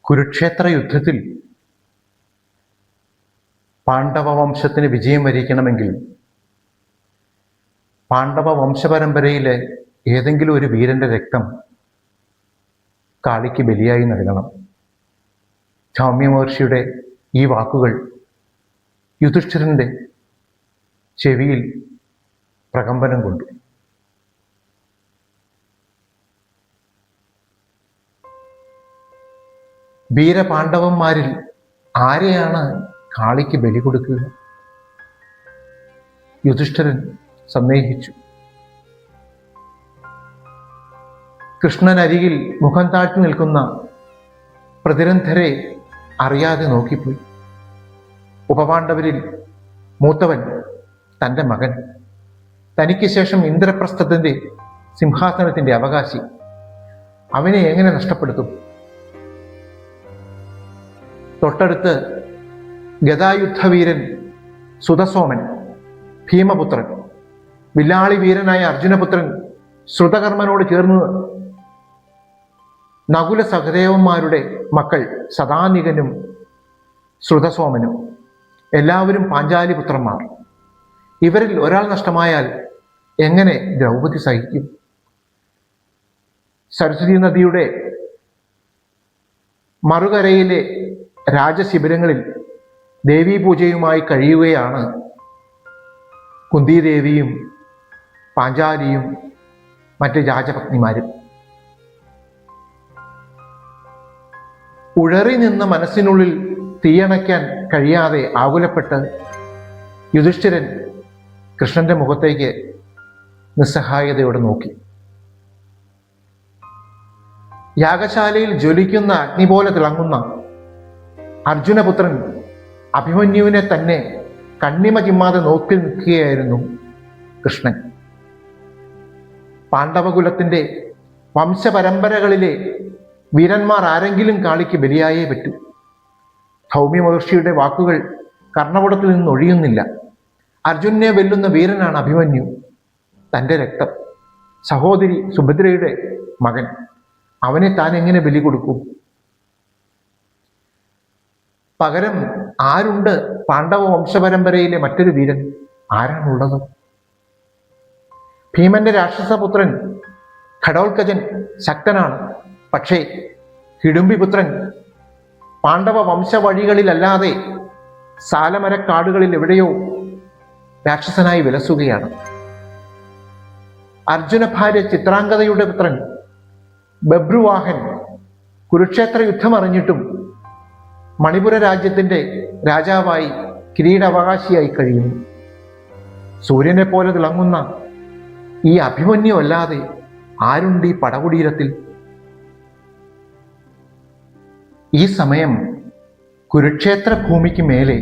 കുരുക്ഷേത്ര യുദ്ധത്തിൽ പാണ്ഡവ വംശത്തിന് വിജയം വരിക്കണമെങ്കിൽ പാണ്ഡവ വംശപരമ്പരയിലെ ഏതെങ്കിലും ഒരു വീരന്റെ രക്തം കാളിക്ക് ബലിയായി നൽകണം. സൗമ്യ മഹർഷിയുടെ ഈ വാക്കുകൾ യുധിഷ്ഠിരന്റെ ചെവിയിൽ പ്രകമ്പനം കൊണ്ടു. വീരപാണ്ഡവന്മാരിൽ ആരെയാണ് കാളിക്ക് ബലി കൊടുക്കുക? യുധിഷ്ഠിരൻ സന്ദേഹിച്ചു. കൃഷ്ണൻ അരികിൽ മുഖം താഴ്ത്തി നിൽക്കുന്ന പ്രതിരന്ധരെ അറിയാതെ നോക്കിപ്പോയി. ഉപപാണ്ഡവരിൽ മൂത്തവൻ തൻ്റെ മകൻ, തനിക്ക് ശേഷം ഇന്ദ്രപ്രസ്ഥത്തിന്റെ സിംഹാസനത്തിന്റെ അവകാശി, അവനെ എങ്ങനെ നഷ്ടപ്പെടുത്തും? തൊട്ടടുത്ത് ഗദായുദ്ധവീരൻ സുതസോമൻ, ഭീമപുത്രൻ, വില്ലാളി വീരനായ അർജുനപുത്രൻ ശ്രുതകർമ്മനോട് ചേർന്ന് നകുല സഹദേവന്മാരുടെ മക്കൾ സദാനികനും ശ്രുതസോമനും, എല്ലാവരും പാഞ്ചാലി പുത്രന്മാർ. ഇവരിൽ ഒരാൾ നഷ്ടമായാൽ എങ്ങനെ ദ്രൗപദി സഹിക്കും? സരസ്വതി നദിയുടെ മറുകരയിലെ രാജശിബിരങ്ങളിൽ ദേവീപൂജയുമായി കഴിയുകയാണ് കുന്തിദേവിയും പാഞ്ചാലിയും മറ്റ് രാജപത്നിമാരും. ഉഴറി നിന്ന മനസ്സിനുള്ളിൽ തീയണയ്ക്കാൻ കഴിയാതെ ആകുലപ്പെട്ട് യുധിഷ്ഠിരൻ കൃഷ്ണന്റെ മുഖത്തേക്ക് നിസ്സഹായതയോടെ നോക്കി. യാഗശാലയിൽ ജ്വലിക്കുന്ന അഗ്നി പോലെ തിളങ്ങുന്ന അർജുനപുത്രൻ അഭിമന്യുവിനെ തന്നെ കണ്ണിമ ചിമ്മാതെ നോക്കി നിൽക്കുകയായിരുന്നു കൃഷ്ണൻ. പാണ്ഡവകുലത്തിന്റെ വംശപരമ്പരകളിലെ വീരന്മാർ ആരെങ്കിലും കാളിക്ക് ബലിയായേ പറ്റൂ. സൗമ്യ മഹർഷിയുടെ വാക്കുകൾ കർണപുടത്തിൽ നിന്ന് ഒഴിയുന്നില്ല. അർജുനെ വെല്ലുന്ന വീരനാണ് അഭിമന്യു. തൻ്റെ രക്തം, സഹോദരി സുഭദ്രയുടെ മകൻ, അവനെ താൻ എങ്ങനെ ബലി കൊടുക്കും? പകരം ആരുണ്ട്? പാണ്ഡവ വംശപരമ്പരയിലെ മറ്റൊരു വീരൻ ആരാണുള്ളത്? ഭീമന്റെ രാക്ഷസപുത്രൻ ഘടോത്കചൻ ശക്തനാണ്. പക്ഷേ ഹിഡുംബിപുത്രൻ പാണ്ഡവ വംശവഴികളിലല്ലാതെ സാലമരക്കാടുകളിൽ എവിടെയോ രാക്ഷസനായി വിലസുകയാണ്. അർജുന ഭാര്യ ചിത്രാംഗതയുടെ പുത്രൻ ബഭ്രുവാഹൻ കുരുക്ഷേത്ര യുദ്ധം അറിഞ്ഞിട്ടും മണിപുര രാജ്യത്തിന്റെ രാജാവായി കിരീടാവകാശിയായി കഴിയുന്നു. സൂര്യനെ പോലെ തിളങ്ങുന്ന ഈ അഭിമന്യു അല്ലാതെ ആരുണ്ട് ഈ പടകുടീരത്തിൽ? ഈ സമയം കുരുക്ഷേത്ര ഭൂമിക്ക് മേലെ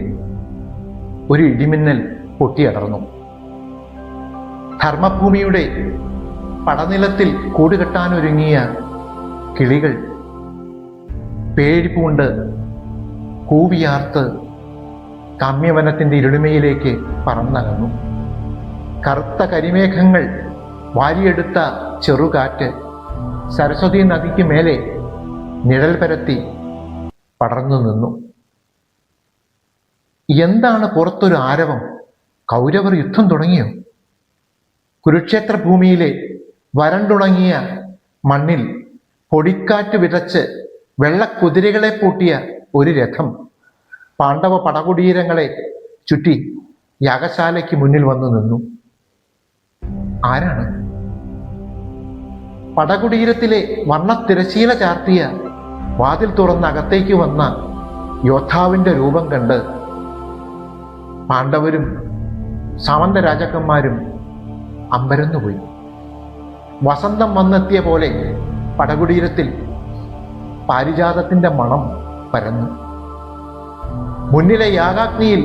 ഒരു ഇടിമിന്നൽ പൊട്ടിയടർന്നു. ധർമ്മഭൂമിയുടെ പടനിലത്തിൽ കൂടുകെട്ടാനൊരുങ്ങിയ കിളികൾ പേടിപ്പൂണ്ട് കൂവിയാർത്ത് കാമ്യവനത്തിന്റെ ഇരുളിമയിലേക്ക് പറന്നകന്നു. കറുത്ത കരിമേഘങ്ങൾ വാരിയെടുത്ത ചെറുകാറ്റ് സരസ്വതി നദിക്ക് മേലെ നിഴൽ പരത്തി പടർന്നു നിന്നു. എന്താണ് പുറത്തൊരു ആരവം? കൗരവർ യുദ്ധം തുടങ്ങിയോ? കുരുക്ഷേത്ര ഭൂമിയിലെ വരണ്ടുണങ്ങിയ മണ്ണിൽ പൊടിക്കാറ്റ് വിതച്ച് വെള്ളക്കുതിരകളെ പൂട്ടിയ ഒരു രഥം പാണ്ഡവ പടകുടീരങ്ങളെ ചുറ്റി യാഗശാലയ്ക്ക് മുന്നിൽ വന്നു നിന്നു. ആരാണ്? പടകുടീരത്തിലെ വർണ്ണത്തിരശീല ചാർത്തിയ വാതിൽ തുറന്ന് അകത്തേക്ക് വന്ന യോദ്ധാവിന്റെ രൂപം കണ്ട് പാണ്ഡവരും സാമന്ത രാജാക്കന്മാരും അമ്പരന്നുപോയി. വസന്തം വന്നെത്തിയ പോലെ പടകുടീരത്തിൽ പാരിജാതത്തിന്റെ മണം പരന്നു. മുന്നിലെ യാഗാഗ്നിയിൽ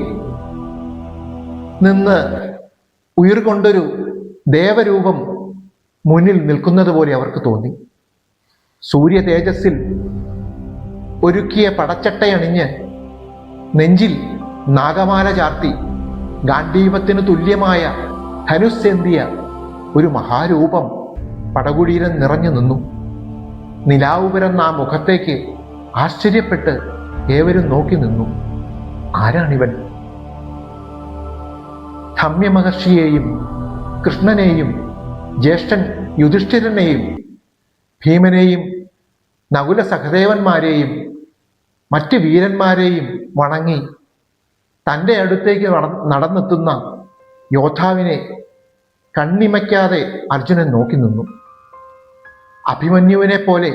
നിന്ന് ഉയർകൊണ്ടൊരു ദേവരൂപം മുന്നിൽ നിൽക്കുന്നത് പോലെ അവർക്ക് തോന്നി. സൂര്യ തേജസ്സിൽ ഒരുക്കിയ പടച്ചട്ടയണിഞ്ഞ് നെഞ്ചിൽ നാഗമാല ചാർത്തി ഗാണ്ഡീവത്തിന് തുല്യമായ ധനുസ്സേന്തിയ ഒരു മഹാരൂപം പടകുടീരം നിറഞ്ഞു നിന്നു. നിലാവ് പിറന്ന ആ മുഖത്തേക്ക് ആശ്ചര്യപ്പെട്ട് ഏവരും നോക്കി നിന്നു. ആരാണിവൻ? ധമ്യ മഹർഷിയെയും കൃഷ്ണനെയും ജ്യേഷ്ഠൻ യുധിഷ്ഠിരനെയും ഭീമനെയും നകുല സഹദേവന്മാരെയും മറ്റ് വീരന്മാരെയും വണങ്ങി തൻ്റെ അടുത്തേക്ക് നടന്നെത്തുന്ന യോദ്ധാവിനെ കണ്ണിമയ്ക്കാതെ അർജുനൻ നോക്കി നിന്നു. അഭിമന്യുവിനെ പോലെ,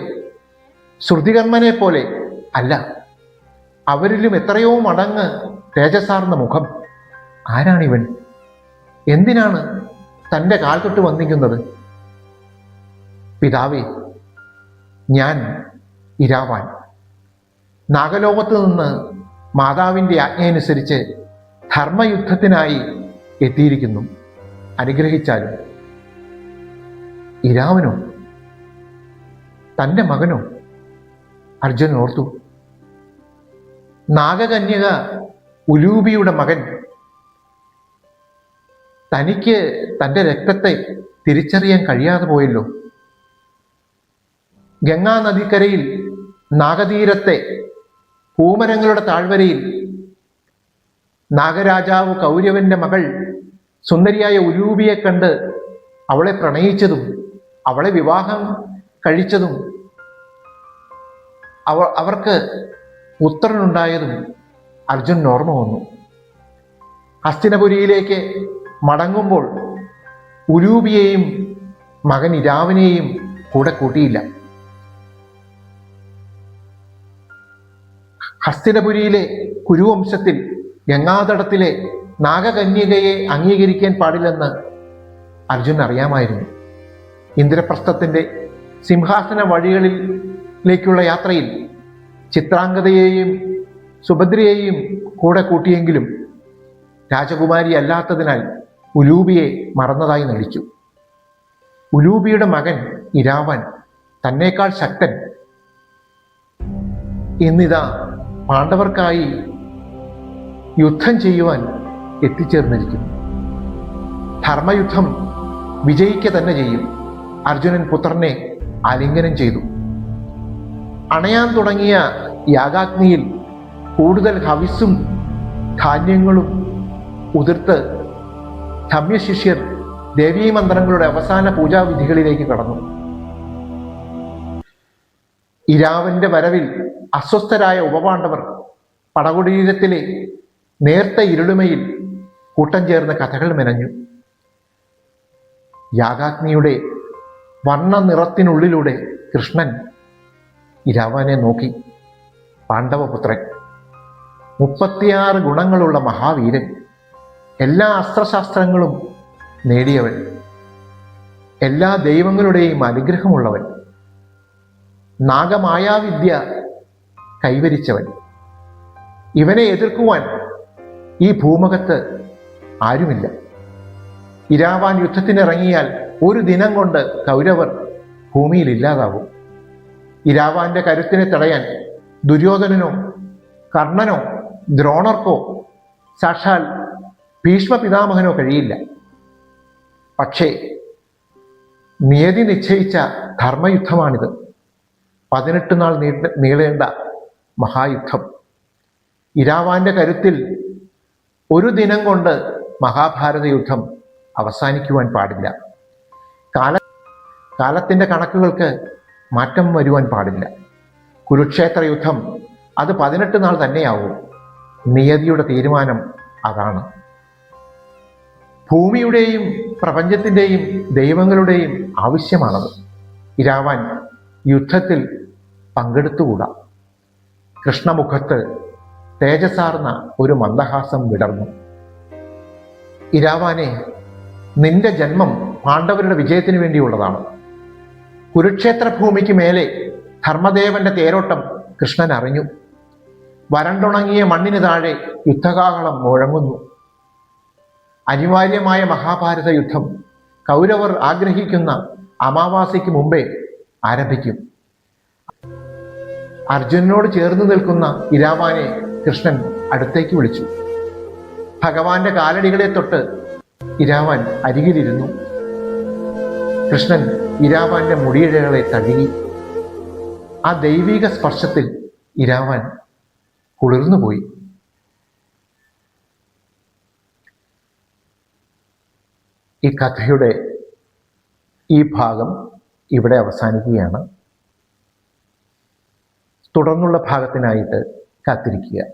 ശ്രുതികർമ്മനെ പോലെ അല്ല, അവരിലും എത്രയോ മടങ്ങ് തേജസാർന്ന മുഖം. ആരാണിവൻ? എന്തിനാണ് തൻ്റെ കാൽ തൊട്ട് വന്നിക്കുന്നത്? പിതാവേ, ഞാൻ ഇരാവാൻ നാഗലോകത്ത് നിന്ന് മാതാവിൻ്റെ ആജ്ഞയനുസരിച്ച് ധർമ്മയുദ്ധത്തിനായി എത്തിയിരിക്കുന്നു. അനുഗ്രഹിച്ചാലും. ഇരാവനോ? തൻ്റെ മകനോ? അർജുനൻ ഓർത്തു. നാഗകന്യക ഉലൂബിയുടെ മകൻ. തനിക്ക് തൻ്റെ രക്തത്തെ തിരിച്ചറിയാൻ കഴിയാതെ പോയല്ലോ. ഗംഗാ നദിക്കരയിൽ നാഗതീരത്തെ പൂമരങ്ങളുടെ താഴ്വരയിൽ നാഗരാജാവ് കൗരവന്റെ മകൾ സുന്ദരിയായ ഉലൂബിയെ കണ്ട് അവളെ പ്രണയിച്ചതും അവളെ വിവാഹം കഴിച്ചതും അവർക്ക് പുത്രനുണ്ടായതും അർജുനന് ഓർമ്മ വന്നു. ഹസ്തിനപുരിയിലേക്ക് മടങ്ങുമ്പോൾ ഉലൂബിയെയും മകൻ ഇരാവനെയും കൂടെ കൂട്ടിയില്ല. ഹസ്തിനപുരിയിലെ കുരുവംശത്തിൽ ഗംഗാതടത്തിലെ നാഗകന്യകയെ അംഗീകരിക്കാൻ പാടില്ലെന്ന് അർജുനൻ അറിയാമായിരുന്നു. ഇന്ദ്രപ്രസ്ഥത്തിന്റെ സിംഹാസന വഴികളിലേക്കുള്ള യാത്രയിൽ ചിത്രാംഗതയെയും സുഭദ്രയെയും കൂടെ കൂട്ടിയെങ്കിലും രാജകുമാരി അല്ലാത്തതിനാൽ ഉലൂബിയെ മറന്നതായി നടിച്ചു. ഉലൂബിയുടെ മകൻ ഇരാവൻ തന്നേക്കാൾ ശക്തൻ. ഇന്നിതാ പാണ്ഡവർക്കായി യുദ്ധം ചെയ്യുവാൻ എത്തിച്ചേർന്നിരിക്കുന്നു. ധർമ്മയുദ്ധം വിജയിക്കുക തന്നെ ചെയ്യും. അർജുനൻ പുത്രനെ ആലിംഗനം ചെയ്തു. അണയാൻ തുടങ്ങിയ യാഗാഗ്നിയിൽ കൂടുതൽ ഹവിസ്സും ധാന്യങ്ങളും ഉതിർത്ത് ധമ്യശിഷ്യർ ദേവീമന്ത്രങ്ങളുടെ അവസാന പൂജാവിധികളിലേക്ക് കടന്നു. ഇരാവന്റെ വരവിൽ അസ്വസ്ഥരായ ഉപപാണ്ഡവർ പടകുടീരത്തിലെ നേർത്ത ഇരുളിമയിൽ കൂട്ടം ചേർന്ന കഥകൾ മെനഞ്ഞു. യാഗാഗ്നിയുടെ വർണ്ണ നിറത്തിനുള്ളിലൂടെ കൃഷ്ണൻ ഇരാവനെ നോക്കി. പാണ്ഡവപുത്രൻ, 36 ഗുണങ്ങളുള്ള മഹാവീരൻ, എല്ലാ അസ്ത്രശാസ്ത്രങ്ങളും നേടിയവൻ, എല്ലാ ദൈവങ്ങളുടെയും അനുഗ്രഹമുള്ളവൻ, നാഗമായാവിദ്യ കൈവരിച്ചവൻ. ഇവനെ എതിർക്കുവാൻ ഈ ഭൂമുഖത്ത് ആരുമില്ല. ഇരാവാൻ യുദ്ധത്തിനിറങ്ങിയാൽ ഒരു ദിനം കൊണ്ട് കൗരവർ ഭൂമിയിൽ ഇല്ലാതാവും. ഇരാവാന്റെ കരുത്തിനെ തടയാൻ ദുര്യോധനനോ കർണനോ ദ്രോണർക്കോ സാക്ഷാൽ ഭീഷ്മ പിതാമഹനോ കഴിയില്ല. പക്ഷേ നിയതി നിശ്ചയിച്ച ധർമ്മയുദ്ധമാണിത്. 18 നാൾ നീളേണ്ട മഹായുദ്ധം. ഇരാവാന്റെ കരുത്തിൽ ഒരു ദിനം കൊണ്ട് മഹാഭാരത യുദ്ധം അവസാനിക്കുവാൻ പാടില്ല. കാലത്തിൻ്റെ കണക്കുകൾക്ക് മാറ്റം വരുവാൻ പാടില്ല. കുരുക്ഷേത്ര യുദ്ധം അത് 18 നാൾ തന്നെയാവും. നിയതിയുടെ തീരുമാനം അതാണ്. ഭൂമിയുടെയും പ്രപഞ്ചത്തിൻ്റെയും ദൈവങ്ങളുടെയും ആവശ്യമാണത്. ഇരാവാൻ യുദ്ധത്തിൽ പങ്കെടുത്തുകൂടാ. കൃഷ്ണമുഖത്ത് തേജസാർന്ന ഒരു മന്ദഹാസം വിടർന്നു. ഇരാവാനെ, നിന്റെ ജന്മം പാണ്ഡവരുടെ വിജയത്തിന് വേണ്ടിയുള്ളതാണ്. കുരുക്ഷേത്ര ഭൂമിക്ക് മേലെ ധർമ്മദേവന്റെ തേരോട്ടം കൃഷ്ണൻ അറിഞ്ഞു. വരണ്ടുണങ്ങിയ മണ്ണിന് താഴെ യുദ്ധകാഹളം മുഴങ്ങുന്നു. അനിവാര്യമായ മഹാഭാരത യുദ്ധം കൗരവർ ആഗ്രഹിക്കുന്ന അമാവാസിക്ക് മുമ്പേ ആരംഭിക്കും. അർജുനനോട് ചേർന്ന് നിൽക്കുന്ന ഇരാവാനെ കൃഷ്ണൻ അടുത്തേക്ക് വിളിച്ചു. ഭഗവാന്റെ കാലടികളെ തൊട്ട് ഇരാവാൻ അരികിലിരുന്നു. കൃഷ്ണൻ ഇരാവാന്റെ മുടിയിഴകളെ തഴുകി. ആ ദൈവിക സ്പർശത്തിൽ ഇരാവാൻ കുളിർന്നുപോയി. ഈ കഥയുടെ ഈ ഭാഗം ഇവിടെ അവസാനിക്കുകയാണ്. തുടർന്നുള്ള ഭാഗത്തിനായിട്ട് കാത്തിരിക്കുക.